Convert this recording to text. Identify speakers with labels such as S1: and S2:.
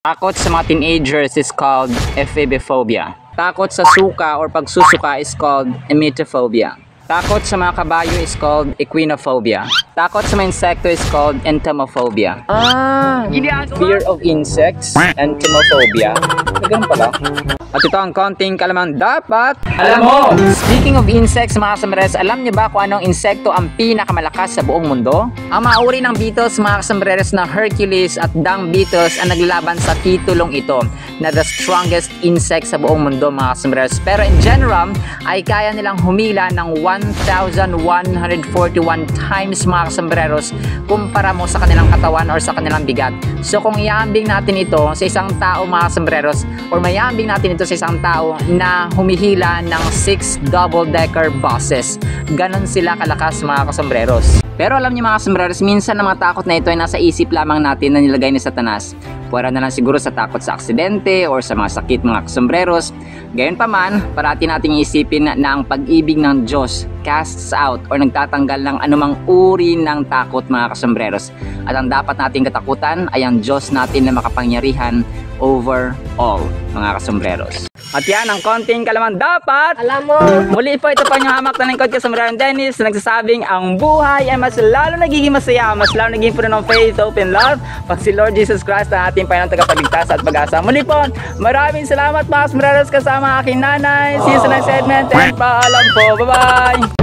S1: Takot sa mga teenagers is called ephebiphobia. Takot sa suka or pagsusuka is called emetophobia. Takot sa mga kabayo is called equinophobia. Takot sa mga insekto is called entomophobia. Fear of insects, entomophobia. Ganun pala. At ito ang konting kalamang dapat alam mo! Speaking of insects mga kasambareros, alam niyo ba kung anong insekto ang pinakamalakas sa buong mundo? Ang mga uri ng beetles mga kasambareros na Hercules at dung beetles ang naglalaban sa titulong ito na the strongest insect sa buong mundo mga kasambareros. Pero in general ay kaya nilang humila ng 1,141 times mga kasambareros kumpara mo sa kanilang katawan or sa kanilang bigat. So kung iambing natin ito sa isang tao mga kasambareros or mayambing natin ito sa isang tao na humihila ng 6 double-decker buses. Ganon sila kalakas mga kasombreros. Pero alam niyo mga kasombreros, minsan ang mga takot na ito ay nasa isip lamang natin na nilagay ni Satanas. Pwera na lang siguro sa takot sa aksidente or sa mga sakit mga kasombreros. Gayon pa man, parati nating isipin na ang pag-ibig ng Diyos casts out or nagtatanggal ng anumang uri ng takot mga kasombreros. At ang dapat nating katakutan ay ang Diyos natin na makapangyarihan over all mga kasombreros. At yan ang konting kalamang dapat
S2: alam mo.
S1: Muli po, ito pa yung hamak na lingkod kasombrero Dennis na nagsasabing ang buhay ay mas lalo nagiging masaya, mas lalo nagiging puno ng faith, hope, and love pag si Lord Jesus Christ ang ating Panginoong tagapagligtas at pag-asa. Muli po, maraming salamat mga kasombreros kasama aking nanay. See you sa next segment and paalam po. Bye-bye!